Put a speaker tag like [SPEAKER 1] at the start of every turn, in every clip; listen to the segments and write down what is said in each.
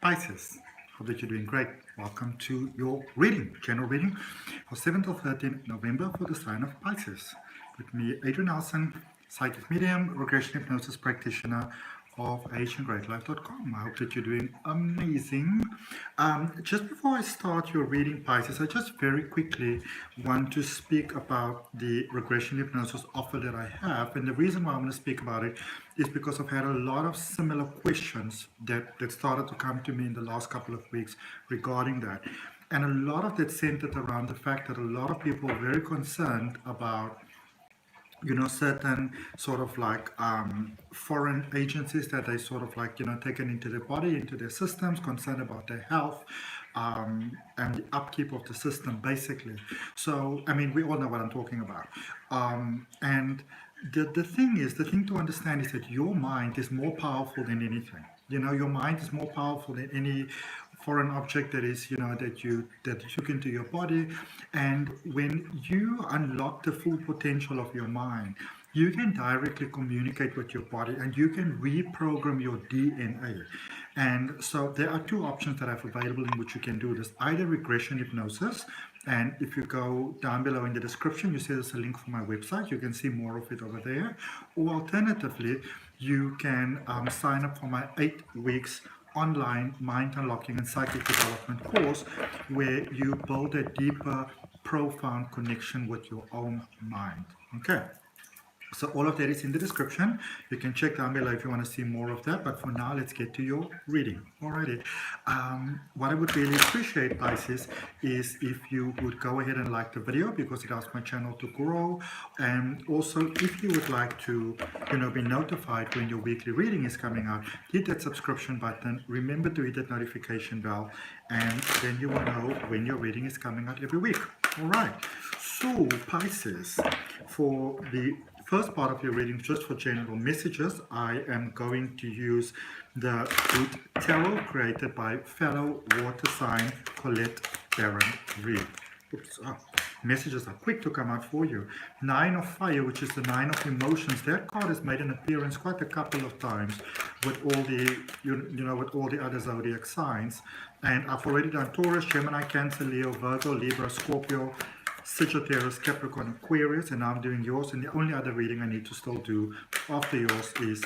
[SPEAKER 1] Pisces, hope that you're doing great. Welcome to your reading, general reading for 7th or 13th November for the sign of Pisces. With me, Adrian, psychic medium, regression hypnosis practitioner of AHNGreatLife.com. I hope that you're doing amazing. Just before I start your reading, Pisces, I just very quickly want to speak about the regression hypnosis offer that I have. And the reason why I want to speak about it is because I've had a lot of similar questions that started to come to me in the last couple of weeks regarding that. And a lot of that centered around the fact that a lot of people are very concerned about certain sort of like foreign agencies that they sort of like, taken into their body, into their systems, concerned about their health and the upkeep of the system, basically. So, I mean, we all know what I'm talking about. And the thing to understand is that your mind is more powerful than anything. Your mind is more powerful than any foreign object that is, that you took into your body. And when you unlock the full potential of your mind, you can directly communicate with your body and you can reprogram your DNA. And so there are two options that I have available in which you can do this. Either regression hypnosis, and if you go down below in the description, you see there's a link for my website. You can see more of it over there. Or alternatively, you can sign up for my 8 weeks online mind unlocking and psychic development course where you build a deeper, profound connection with your own mind. Okay. So all of that is in the description. You can check down below if you want to see more of that. But for now, let's get to your reading. Alrighty. What I would really appreciate, Pisces, is if you would go ahead and like the video because it helps my channel to grow. And also, if you would like to, be notified when your weekly reading is coming out, hit that subscription button. Remember to hit that notification bell, and then you will know when your reading is coming out every week. All right. So, Pisces, for the first part of your reading, just for general messages, I am going to use the Good Tarot created by fellow water sign Colette Baron Reed. Oops, messages are quick to come out for you. 9 of Fire, which is the 9 of Emotions. That card has made an appearance quite a couple of times with all the, with all the other zodiac signs. And I've already done Taurus, Gemini, Cancer, Leo, Virgo, Libra, Scorpio, Sagittarius, Capricorn, Aquarius, and now I'm doing yours, and the only other reading I need to still do after yours is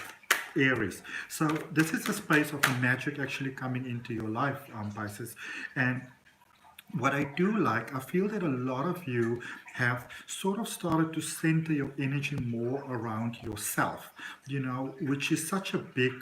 [SPEAKER 1] Aries. So this is a space of the magic actually coming into your life, Pisces. And what I do like, I feel that a lot of you have sort of started to center your energy more around yourself, which is such a big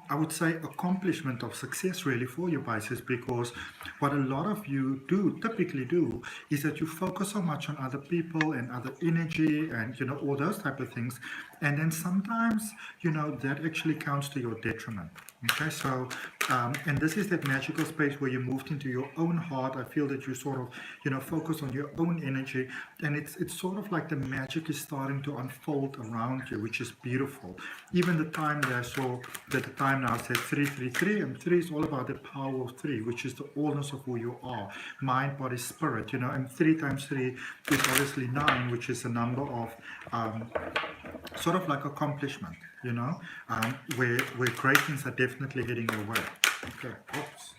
[SPEAKER 1] I would say accomplishment of success really for you, Pisces, because what a lot of you typically do is that you focus so much on other people and other energy and all those type of things, and then sometimes that actually counts to your detriment. Okay, so and this is that magical space where you moved into your own heart. I feel that you sort of focus on your own energy, and it's sort of like the magic is starting to unfold around you, which is beautiful. Even the time that I saw that the time now says 333, and 3 is all about the power of 3, which is the allness of who you are, mind, body, spirit, and 3 times 3 is obviously 9, which is a number of sort of like accomplishment, where great things are definitely heading your way. Okay, oops.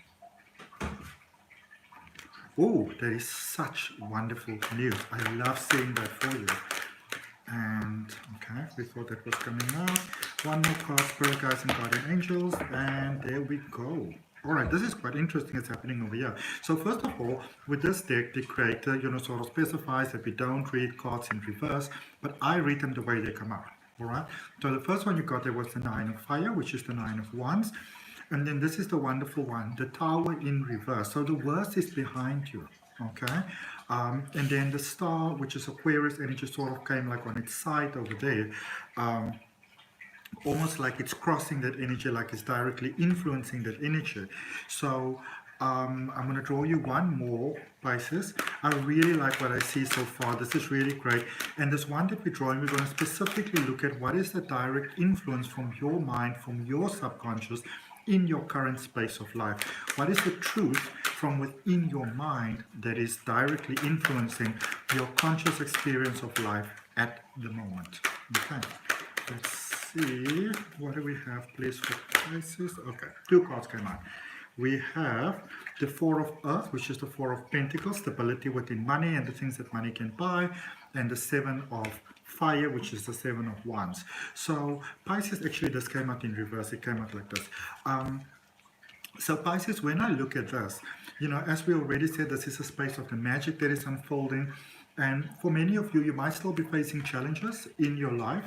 [SPEAKER 1] Oh, that is such wonderful news. I love seeing that for you. And okay, we thought that was coming out. One more card, Spirit Guides and Guardian Angels, and there we go. Alright, this is quite interesting. It's happening over here. So first of all, with this deck, the creator, sort of specifies that we don't read cards in reverse, but I read them the way they come out. Alright, so the first one you got there was the 9 of Fire, which is the 9 of Wands. And then this is the wonderful one, the Tower in reverse. So the worst is behind you. Okay, and then the Star, which is Aquarius energy, sort of came like on its side over there. Almost like it's crossing that energy, like it's directly influencing that energy. So I'm going to draw you one more, Pisces. I really like what I see so far. This is really great. And this one that we're drawing, we're going to specifically look at what is the direct influence from your mind, from your subconscious, in your current space of life. What is the truth from within your mind that is directly influencing your conscious experience of life at the moment? Okay, let's see, what do we have, please, for Pisces? Okay, two cards came out. We have the Four of Earth, which is the Four of Pentacles, stability within money and the things that money can buy, and the Seven of Fire, which is the Seven of Wands. So Pisces, actually, this came out in reverse. It came out like this. So Pisces, when I look at this, you know, as we already said, this is a space of the magic that is unfolding. And for many of you, you might still be facing challenges in your life,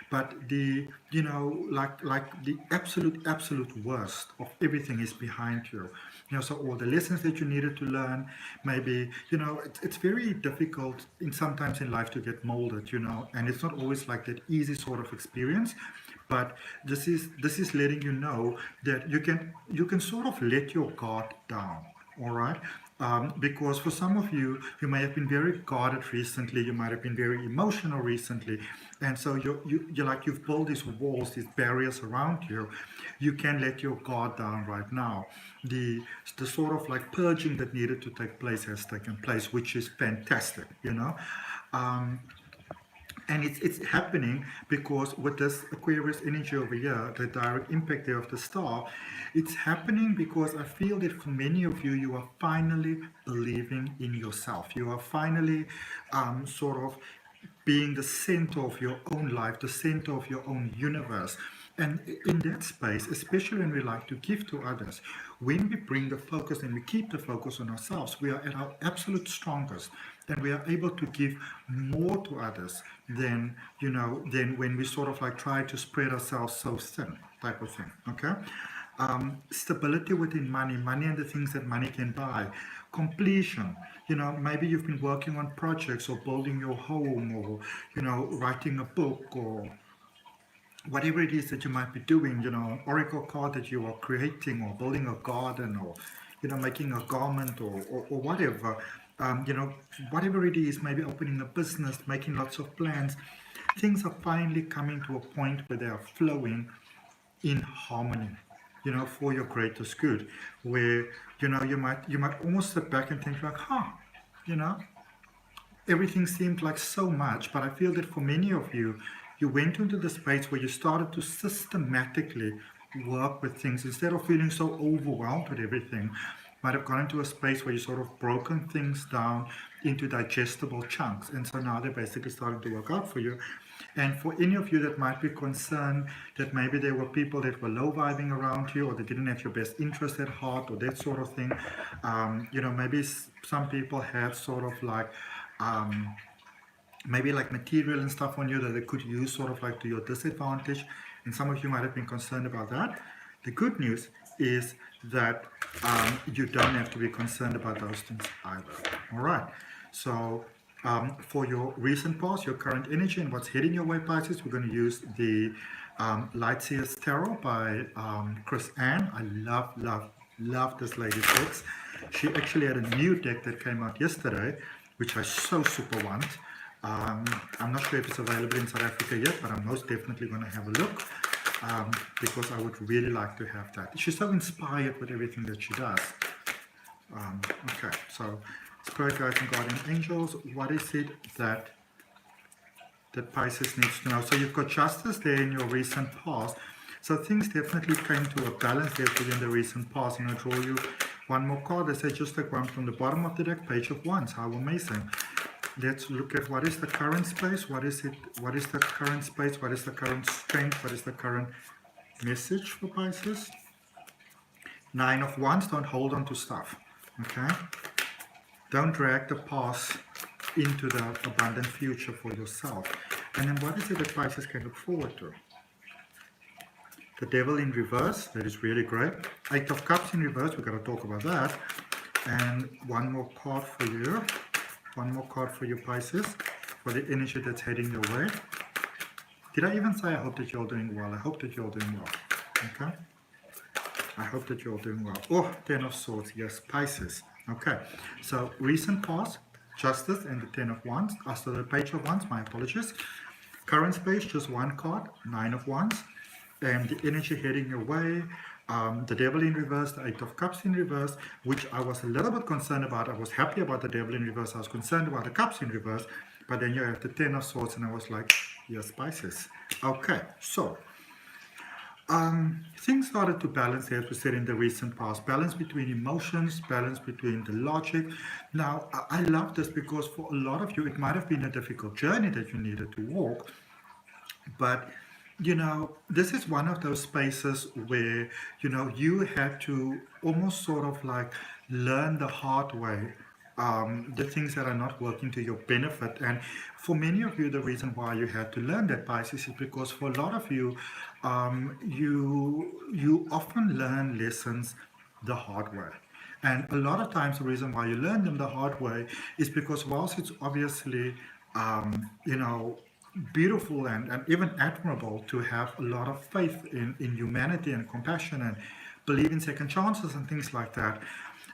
[SPEAKER 1] but the, you know, like the absolute worst of everything is behind you. You know, so all the lessons that you needed to learn, maybe, you know, it's very difficult sometimes in life to get molded, you know, and it's not always like that easy sort of experience. But this is letting you know that you can sort of let your guard down, all right? Because for some of you, you may have been very guarded recently, you might have been very emotional recently, and so you're like, you've built these walls, these barriers around you. You can let your guard down right now. The sort of like purging that needed to take place has taken place, which is fantastic, you know. And it's happening because with this Aquarius energy over here, the direct impact there of the star, it's happening because I feel that for many of you, you are finally believing in yourself. You are finally sort of being the center of your own life, the center of your own universe. And in that space, especially when we like to give to others, when we bring the focus and we keep the focus on ourselves, we are at our absolute strongest, and we are able to give more to others than, you know, than when we sort of like try to spread ourselves so thin, type of thing. Okay. Stability within money and the things that money can buy. Completion, you know, maybe you've been working on projects or building your home, or, you know, writing a book, or whatever it is that you might be doing, you know, an oracle card that you are creating, or building a garden, or, you know, making a garment, or whatever, you know, whatever it is, maybe opening a business, making lots of plans. Things are finally coming to a point where they are flowing in harmony, you know, for your greatest good, where, you know, you might almost sit back and think like, you know, everything seemed like so much. But I feel that for many of you, you went into the space where you started to systematically work with things instead of feeling so overwhelmed with everything. Might have gone into a space where you sort of broken things down into digestible chunks, and so now they're basically starting to work out for you. And for any of you that might be concerned that maybe there were people that were low vibing around you, or they didn't have your best interest at heart, or that sort of thing, you know, maybe some people have sort of like maybe like material and stuff on you that they could use sort of like to your disadvantage, and some of you might have been concerned about that. The good news is that you don't have to be concerned about those things either. All right. So for your recent past, your current energy, and what's heading your way, Pisces, we're going to use the Lightseers Tarot by Chris Ann. I love this lady's decks. She actually had a new deck that came out yesterday, which I so super want. I'm not sure if it's available in South Africa yet, but I'm most definitely going to have a look, because I would really like to have that. She's so inspired with everything that she does. Okay, so Spirit Guides and Guardian Angels, what is it that Pisces needs to know? So you've got Justice there in your recent past. So things definitely came to a balance there for you in the recent past. And I'll draw you one more card. They say just take one from the bottom of the deck, Page of Wands. How amazing. Let's look at what is the current space, what is it, what is the current space, what is the current strength, what is the current message for Pisces. Nine of Wands, don't hold on to stuff, okay? Don't drag the past into the abundant future for yourself. And then what is it that Pisces can look forward to? The Devil in reverse, that is really great. Eight of Cups in reverse, we're going to talk about that. And one more card for you. One more card for you, Pisces, for the energy that's heading your way. Did I even say I hope that you're doing well? I hope that you're doing well. Okay? I hope that you're doing well. Oh, Ten of Swords. Yes, Pisces. Okay. So, recent past, Justice, and the Ten of Wands. So the Page of Wands, my apologies. Current space, just one card, Nine of Wands. And the energy heading your way. The Devil in reverse, the Eight of Cups in reverse, which I was a little bit concerned about. I was happy about the Devil in reverse. I was concerned about the Cups in reverse. But then you have the Ten of Swords, and I was like, yes, Pisces. Okay, so things started to balance, as we said in the recent past, balance between emotions, balance between the logic. Now, I love this because for a lot of you, it might have been a difficult journey that you needed to walk, but this is one of those spaces where you had to almost sort of like learn the hard way, the things that are not working to your benefit. And for many of you, the reason why you had to learn that, Pisces, is because for a lot of you, you often learn lessons the hard way. And a lot of times the reason why you learn them the hard way is because whilst it's obviously beautiful and even admirable to have a lot of faith in humanity and compassion and believe in second chances and things like that.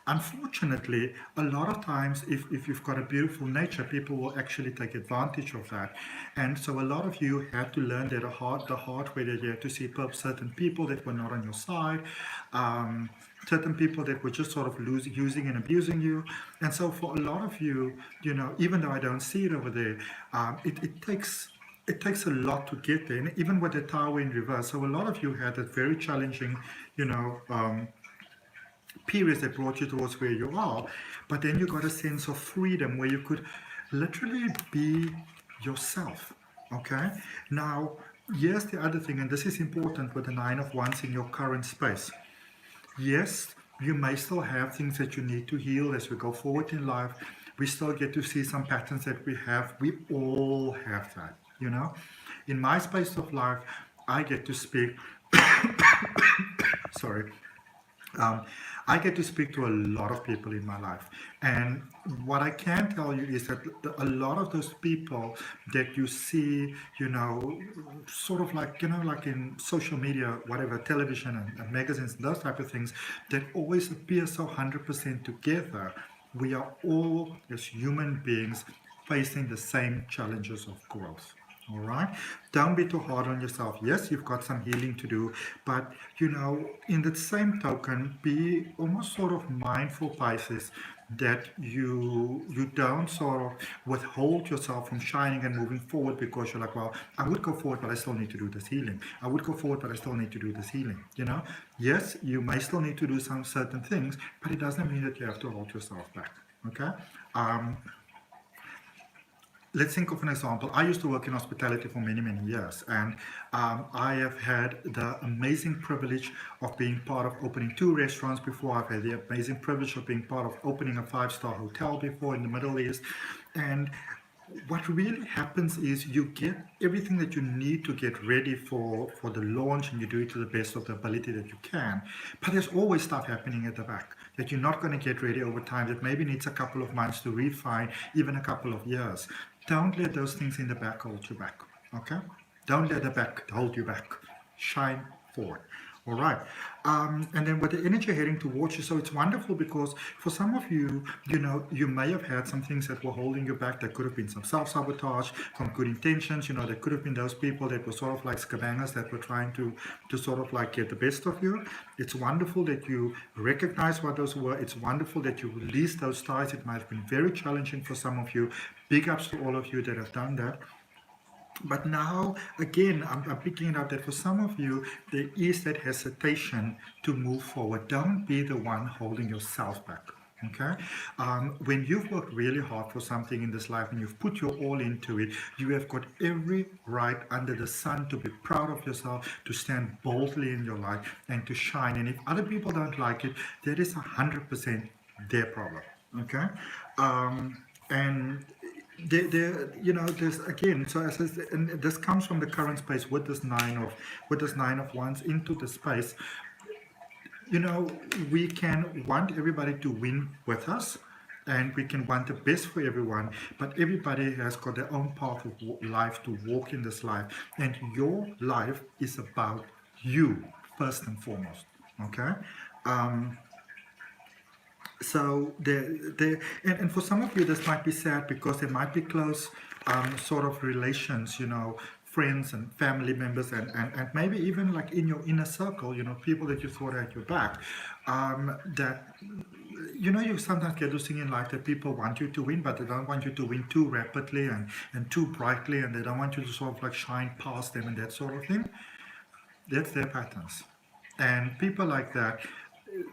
[SPEAKER 1] Unfortunately, a lot of times, if you've got a beautiful nature, people will actually take advantage of that. And so a lot of you had to learn that the hard way, that you had to see certain people that were not on your side, certain people that were just sort of using and abusing you. And so for a lot of you, even though I don't see it over there, it takes a lot to get there, and even with the tower in reverse. So a lot of you had a very challenging, periods that brought you towards where you are, but then you got a sense of freedom where you could literally be yourself. Okay, now here's the other thing, and this is important with the Nine of Wands in your current space. Yes, you may still have things that you need to heal as we go forward in life. We still get to see some patterns that we have. We all have that, in my space of life. I get to speak sorry, I get to speak to a lot of people in my life, and what I can tell you is that a lot of those people that you see, sort of like, like in social media, whatever, television and magazines and those type of things, that always appear so 100% together. We are all, as human beings, facing the same challenges of growth. All right, don't be too hard on yourself. Yes, you've got some healing to do, but in the same token, be almost sort of mindful, Pisces, that you don't sort of withhold yourself from shining and moving forward because you're like, well, I would go forward, but I still need to do this healing. I would go forward, but I still need to do this healing. Yes, you may still need to do some certain things, but it doesn't mean that you have to hold yourself back. Okay. Let's think of an example. I used to work in hospitality for many, many years, and I have had the amazing privilege of being part of opening 2 restaurants before. I've had the amazing privilege of being part of opening a 5-star hotel before in the Middle East. And what really happens is you get everything that you need to get ready for the launch, and you do it to the best of the ability that you can. But there's always stuff happening at the back that you're not going to get ready over time, that maybe needs a couple of months to refine, even a couple of years. Don't let those things in the back hold you back. Okay? Don't let the back hold you back. Shine forward. All right. And then with the energy heading towards you, so it's wonderful because for some of you, you may have had some things that were holding you back. There could have been some self-sabotage, some good intentions. There could have been those people that were sort of like scabangers that were trying to sort of like get the best of you. It's wonderful that you recognize what those were. It's wonderful that you release those ties. It might have been very challenging for some of you. Big ups to all of you that have done that. But now, again, I'm picking it up that for some of you, there is that hesitation to move forward. Don't be the one holding yourself back. Okay? When you've worked really hard for something in this life and you've put your all into it, you have got every right under the sun to be proud of yourself, to stand boldly in your life and to shine. And if other people don't like it, that is 100% their problem. Okay? And there's again, so as I said, and this comes from the current space with this nine of wands into the space. We can want everybody to win with us, and we can want the best for everyone, but everybody has got their own path of life to walk in this life, and your life is about you first and foremost. Okay. So and for some of you, this might be sad because there might be close sort of relations, friends and family members, and maybe even like in your inner circle, people that you thought had your back, that you sometimes get this thing in life that people want you to win, but they don't want you to win too rapidly and too brightly, and they don't want you to sort of like shine past them and that sort of thing. That's their patterns. And people like that,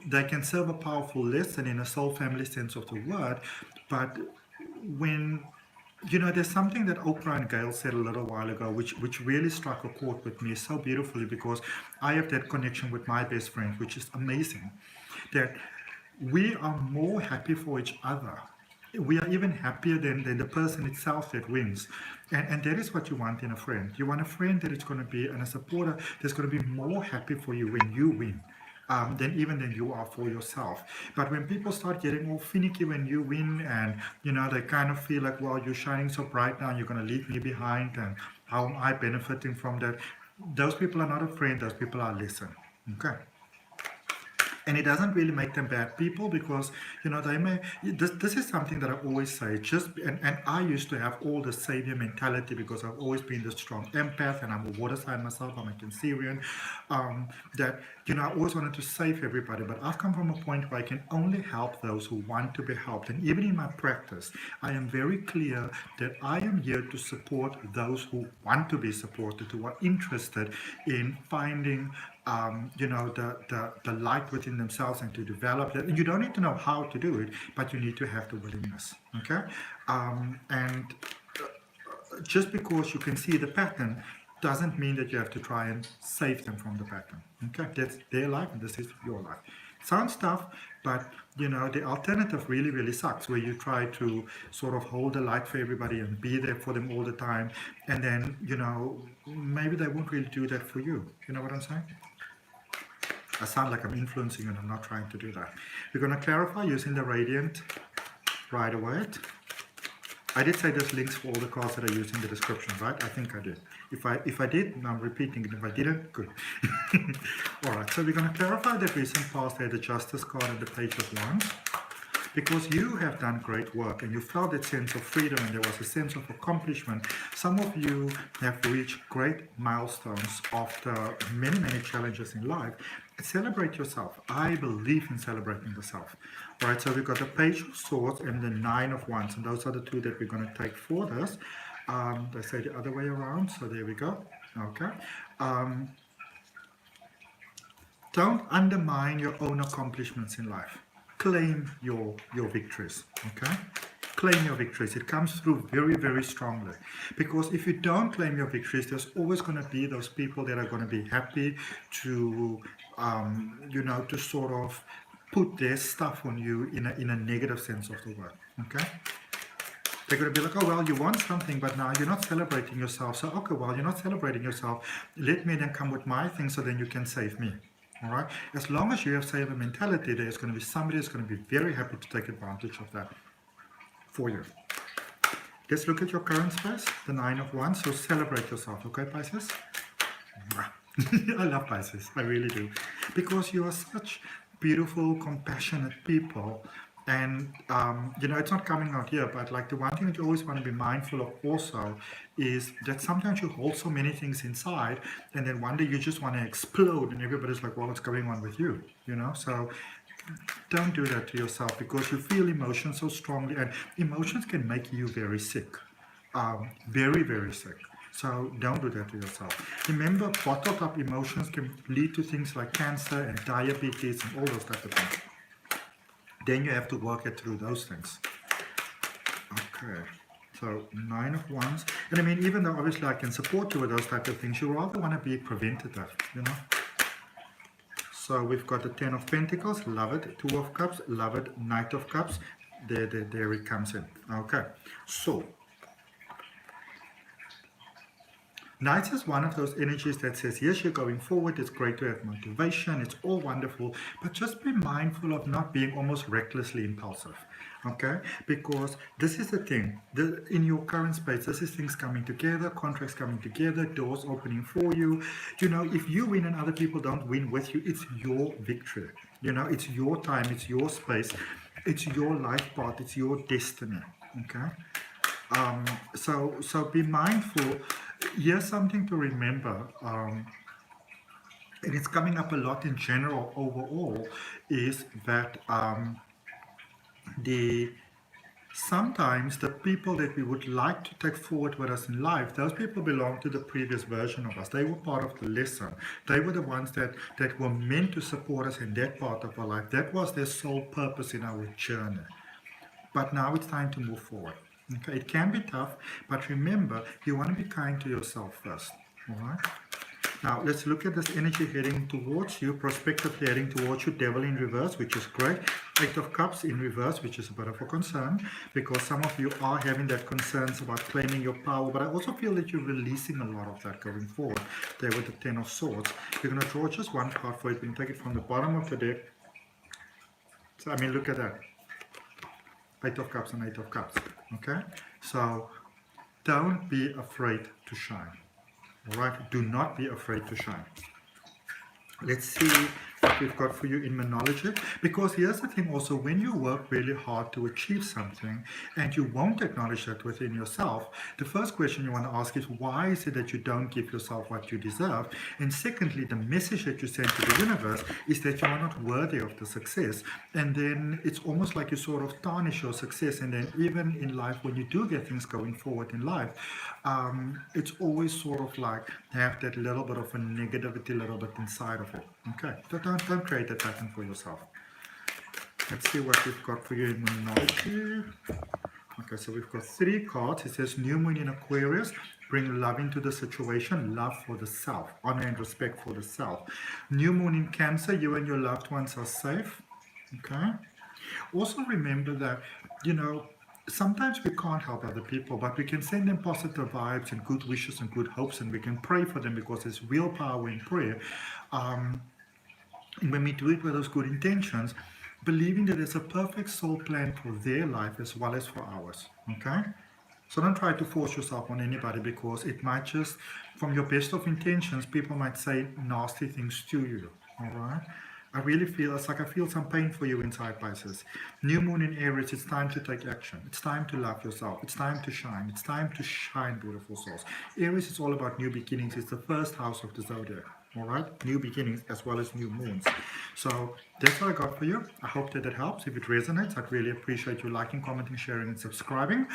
[SPEAKER 1] they can serve a powerful lesson in a soul family sense of the word, but when there's something that Oprah and Gail said a little while ago, which really struck a chord with me so beautifully, because I have that connection with my best friend, which is amazing. That we are more happy for each other. We are even happier than the person itself that wins. And that is what you want in a friend. You want a friend that is going to be, and a supporter that's going to be more happy for you when you win. Than you are for yourself. But when people start getting all finicky when you win, and they kind of feel like, well, you're shining so bright now, you're going to leave me behind, and how am I benefiting from that? Those people are not a friend. Those people are a lesson. Okay. And it doesn't really make them bad people, because they may, this is something that I always say, and I used to have all the savior mentality, because I've always been the strong empath, and I'm a water sign myself, I'm a Cancerian, that I always wanted to save everybody. But I've come from a point where I can only help those who want to be helped. And even in my practice, I am very clear that I am here to support those who want to be supported, who are interested in finding the light within themselves, and to develop that. And you don't need to know how to do it, but you need to have the willingness. Okay. And just because you can see the pattern doesn't mean that you have to try and save them from the pattern. Okay. That's their life, and this is your life. Sounds tough, but the alternative really, really sucks, where you try to sort of hold the light for everybody and be there for them all the time, and then maybe they won't really do that for you. You know what I'm saying? I sound like I'm influencing, and I'm not trying to do that. We're going to clarify using the Radiant Rider-Waite. I did say there's links for all the cards that I use in the description, right? I think I did. If I did, I'm repeating it. If I didn't, good. All right, so we're going to clarify the recent past there, the Justice card and the Page of Wands. Because you have done great work, and you felt that sense of freedom, and there was a sense of accomplishment. Some of you have reached great milestones after many, many challenges in life. Celebrate yourself. I believe in celebrating the self. All right, so we've got the Page of Swords and the Nine of Wands, and those are the two that we're going to take for this. They say the other way around, so there we go. Okay. Don't undermine your own accomplishments in life. Claim your victories, okay? Claim your victories. It comes through very, very strongly. Because if you don't claim your victories, there's always going to be those people that are going to be happy to, to sort of put their stuff on you in a negative sense of the word, okay? They're going to be like, oh, well, you want something, but now you're not celebrating yourself. So, okay, well, you're not celebrating yourself. Let me then come with my thing, so then you can save me. All right. As long as you have saver mentality, there's going to be somebody who's going to be very happy to take advantage of that for you. Let's look at your current space, the Nine of Wands. So celebrate yourself, okay, Pisces? I love Pisces, I really do, because you are such beautiful, compassionate people. And it's not coming out here, but like the one thing that you always want to be mindful of also is that sometimes you hold so many things inside, and then one day you just want to explode, and everybody's like, well, what's going on with you? So don't do that to yourself, because you feel emotions so strongly, and emotions can make you very sick, very, very sick. So don't do that to yourself. Remember, bottled up emotions can lead to things like cancer and diabetes and all those type of things. Then you have to work it through those things. Okay, so Nine of Wands. And I mean, even though obviously I can support you with those type of things, you rather want to be preventative, So we've got the Ten of Pentacles, love it. Two of Cups, love it. Knight of Cups, there it comes in. Okay, so Knight is one of those energies that says, yes, you're going forward, it's great to have motivation, it's all wonderful, but just be mindful of not being almost recklessly impulsive, okay? Because this is the thing, in your current space, this is things coming together, contracts coming together, doors opening for you. If you win and other people don't win with you, it's your victory. It's your time, it's your space, it's your life path, it's your destiny, okay? So be mindful. Here's something to remember, and it's coming up a lot in general overall, is that sometimes the people that we would like to take forward with us in life, those people belong to the previous version of us. They were part of the lesson. They were the ones that were meant to support us in that part of our life. That was their sole purpose in our journey. But now it's time to move forward. Okay, it can be tough, but remember, you want to be kind to yourself first. All right. Now, let's look at this energy heading towards you, prospectively heading towards you, Devil in reverse, which is great. Eight of Cups in reverse, which is a bit of a concern, because some of you are having that concerns about claiming your power, but I also feel that you're releasing a lot of that going forward. There with the Ten of Swords. You're going to draw just one card for it. We can take it from the bottom of the deck. So, I mean, look at that. Eight of Cups and Eight of Cups. Okay? So, don't be afraid to shine. Alright, do not be afraid to shine. Let's see what we've got for you in Monology. Because here's the thing also, when you work really hard to achieve something and you won't acknowledge that within yourself, the first question you want to ask is, why is it that you don't give yourself what you deserve? And secondly, the message that you send to the universe is that you are not worthy of the success. And then it's almost like you sort of tarnish your success. And then even in life, when you do get things going forward in life, it's always sort of like have that little bit of a negativity, a little bit inside of it. Okay, so don't create that pattern for yourself. Let's see what we've got for you in Monology. Okay, so we've got 3 cards. It says New Moon in Aquarius. Bring love into the situation, love for the self, honor and respect for the self. New Moon in Cancer, you and your loved ones are safe. Okay. Also remember that, you know, sometimes we can't help other people, but we can send them positive vibes and good wishes and good hopes, and we can pray for them because there's real power in prayer. When we do it with those good intentions, believing that there's a perfect soul plan for their life as well as for ours. Okay? So don't try to force yourself on anybody, because it might just, from your best of intentions, people might say nasty things to you. All right? I really feel, it's like I feel some pain for you inside, Pisces. New Moon in Aries, it's time to take action. It's time to love yourself. It's time to shine. It's time to shine, beautiful souls. Aries is all about new beginnings. It's the first house of the zodiac. All right, new beginnings as well as new moons. So that's what I got for you. I hope that it helps. If it resonates, I'd really appreciate you liking, commenting, sharing, and subscribing.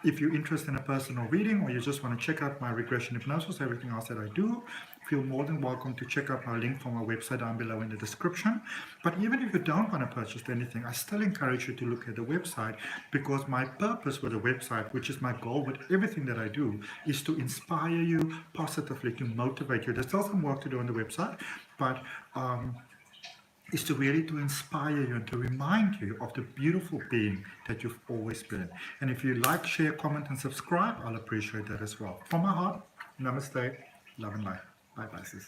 [SPEAKER 1] If you're interested in a personal reading, or you just want to check out my regression hypnosis, everything else that I do, feel more than welcome to check out my link from my website down below in the description. But even if you don't want to purchase anything, I still encourage you to look at the website, because my purpose with the website, which is my goal with everything that I do, is to inspire you positively, to motivate you. There's still some work to do on the website, but is to really to inspire you and to remind you of the beautiful being that you've always been. And if you like, share, comment, and subscribe, I'll appreciate that as well. From my heart, namaste, love and light. Bye, Pisces.